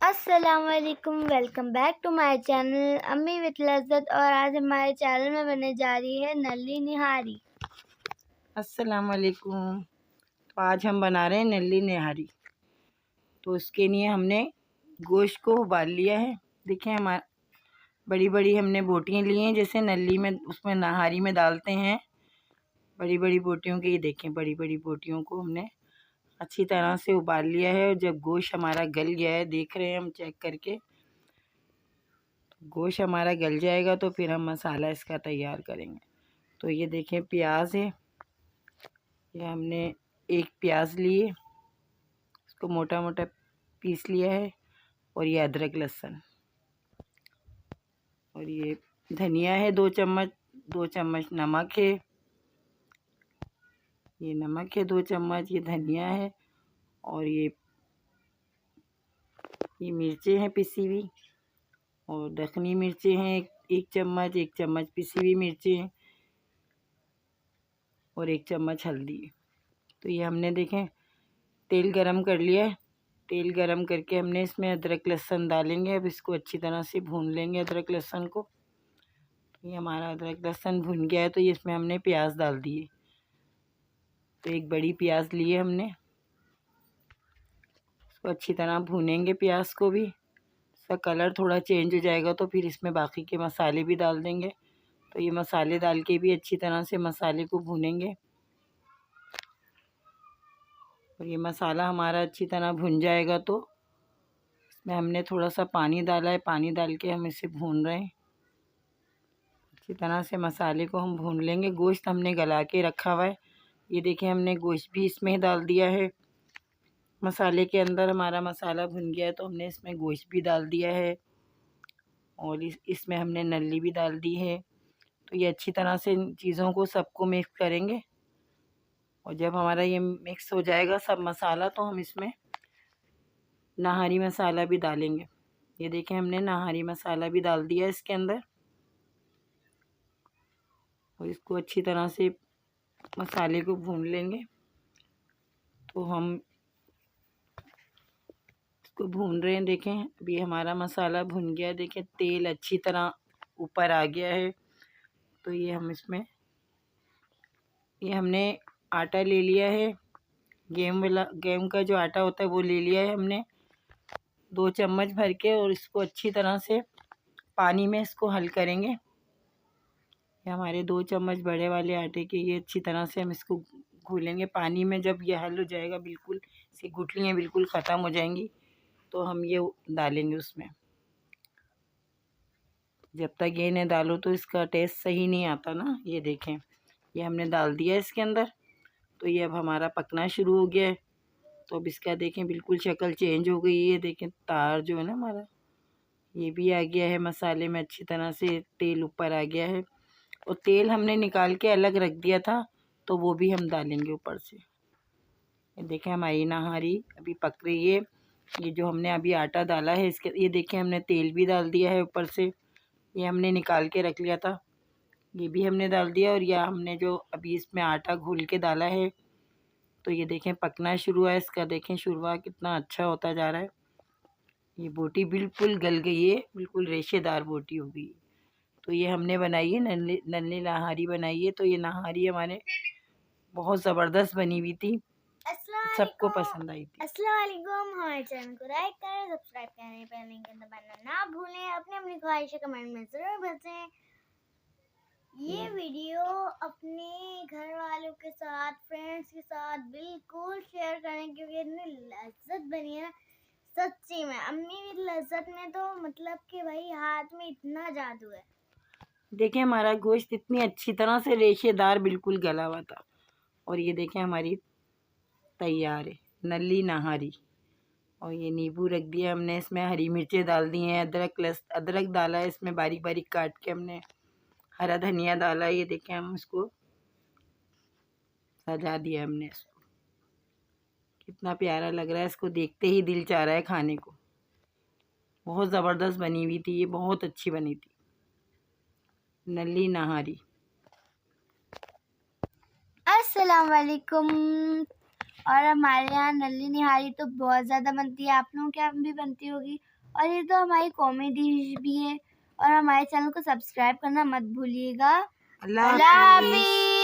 अस्सलामुअलैकुम, welcome back to my channel Ammi with Lazzat. और आज हमारे चैनल में बनने जा रही है नल्ली निहारी। अस्सलाम वालेकुम। तो आज हम बना रहे हैं नल्ली निहारी। तो उसके लिए हमने गोश्त को उबाल लिया है। देखिए हमारा बड़ी बड़ी हमने बोटियाँ ली हैं, जैसे नल्ली में उसमें नहारी में डालते हैं। बड़ी बड़ी बोटियों की ये देखें, बड़ी बड़ी बोटियों को हमने अच्छी तरह से उबाल लिया है। और जब गोश्त हमारा गल गया है, देख रहे हैं हम चेक करके, गोश्त हमारा गल जाएगा तो फिर हम मसाला इसका तैयार करेंगे। तो ये देखें प्याज है, ये हमने एक प्याज लिए, इसको मोटा मोटा पीस लिया है। और ये अदरक लहसुन, और ये धनिया है 2 चम्मच, 2 चम्मच नमक है, ये नमक है 2 चम्मच, ये धनिया है। और ये मिर्चें हैं पिसी हुई, और दखनी मिर्चें हैं एक चम्मच, 1 चम्मच पिसी हुई मिर्चें हैं, और 1 चम्मच हल्दी। तो ये हमने देखें तेल गरम कर लिया है। तेल गरम करके हमने इसमें अदरक लहसुन डालेंगे। अब इसको अच्छी तरह से भून लेंगे अदरक लहसुन को। ये हमारा अदरक लहसुन भुन गया है, तो ये इसमें हमने प्याज डाल दिए। तो एक बड़ी प्याज लिए हमने, इसको अच्छी तरह भूनेंगे प्याज को भी। इसका कलर थोड़ा चेंज हो जाएगा तो फिर इसमें बाकी के मसाले भी डाल देंगे। तो ये मसाले डाल के भी अच्छी तरह से मसाले को भूनेंगे। और ये मसाला हमारा अच्छी तरह भुन जाएगा तो इसमें हमने थोड़ा सा पानी डाला है। पानी डाल के हम इसे भून रहे हैं। अच्छी तरह से मसाले को हम भून लेंगे। गोश्त हमने गला के रखा हुआ है, ये देखें हमने गोश्त भी इसमें ही डाल दिया है। मसाले के अंदर हमारा मसाला भुन गया है, तो हमने इसमें गोश्त भी डाल दिया है, और इसमें हमने नल्ली भी डाल दी है। तो ये अच्छी तरह से इन चीज़ों को सबको मिक्स करेंगे। और जब हमारा ये मिक्स हो जाएगा सब मसाला, तो हम इसमें नहारी मसाला भी डालेंगे। ये देखें हमने नहारी मसाला भी डाल दिया इसके अंदर। और इसको अच्छी तरह से मसाले को भून लेंगे। तो हम इसको भून रहे हैं। देखें अभी हमारा मसाला भुन गया है, देखें तेल अच्छी तरह ऊपर आ गया है। तो ये हम इसमें, ये हमने आटा ले लिया है, गेहूं का जो आटा होता है वो ले लिया है हमने 2 चम्मच भर के। और इसको अच्छी तरह से पानी में इसको हल करेंगे। ये हमारे 2 चम्मच बड़े वाले आटे के, ये अच्छी तरह से हम इसको घोलेंगे पानी में। जब ये हल हो जाएगा, बिल्कुल इसकी गुठलियाँ बिल्कुल ख़त्म हो जाएंगी, तो हम ये डालेंगे उसमें। जब तक ये नहीं डालो तो इसका टेस्ट सही नहीं आता ना। ये देखें ये हमने डाल दिया इसके अंदर। तो ये अब हमारा पकना शुरू हो गया है। तो अब इसका देखें बिल्कुल शक्ल चेंज हो गई है। ये देखें तार जो है ना हमारा, ये भी आ गया है मसाले में, अच्छी तरह से तेल ऊपर आ गया है। और तेल हमने निकाल के अलग रख दिया था, तो वो भी हम डालेंगे ऊपर से। ये देखें हमारी नहारी अभी पक रही है। ये जो हमने अभी आटा डाला है इसके, ये देखें हमने तेल भी डाल दिया है ऊपर से। ये हमने निकाल के रख लिया था, ये भी हमने डाल दिया। और यह हमने जो अभी इसमें आटा घोल के डाला है, तो ये देखें पकना शुरू है इसका। देखें शुरुआत कितना अच्छा होता जा रहा है। ये बोटी बिल्कुल गल गई है, बिल्कुल रेशेदार बोटी हो गई। तो ये हमने बनाई है नन्ही नन्ही नहारी बनाई है। तो ये नहारी हमारे बहुत ज़बरदस्त बनी हुई थी, सबको पसंद आई थी। अस्सलाम वालेकुम, हमारे चैनल को लाइक करें, सब्सक्राइब करें, बेल आइकन दबाना ना भूलें। अपनी अपनी ख्वाहिशें कमेंट में ज़रूर बताएं। ये वीडियो अपने घर वालों के साथ, फ्रेंड्स के साथ बिल्कुल शेयर करें, क्योंकि इतनी लज्जत बनी है सच्ची में। अम्मी की लज्जत में तो मतलब कि भाई हाथ में इतना जादू है। देखें हमारा गोश्त इतनी अच्छी तरह से रेशेदार बिल्कुल गला हुआ था। और ये देखें हमारी तैयार है नल्ली नहारी। और ये नींबू रख दिया हमने, इसमें हरी मिर्चें डाल दी हैं, अदरक डाला है इसमें बारीक बारीक काट के हमने, हरा धनिया डाला। ये देखें हम इसको सजा दिया हमने इसको, कितना प्यारा लग रहा है। इसको देखते ही दिल चाह रहा है खाने को। बहुत ज़बरदस्त बनी हुई थी, ये बहुत अच्छी बनी थी नल्ली नहारी। अस्सलाम वालेकुम, और हमारे यहाँ नल्ली निहारी तो बहुत ज़्यादा बनती है, आप लोगों के यहाँ भी बनती होगी। और ये तो हमारी कॉमेडी डिश भी है। और हमारे चैनल को सब्सक्राइब करना मत भूलिएगा। अल्लाह अल्लाह हाफिज़। हाफिज़।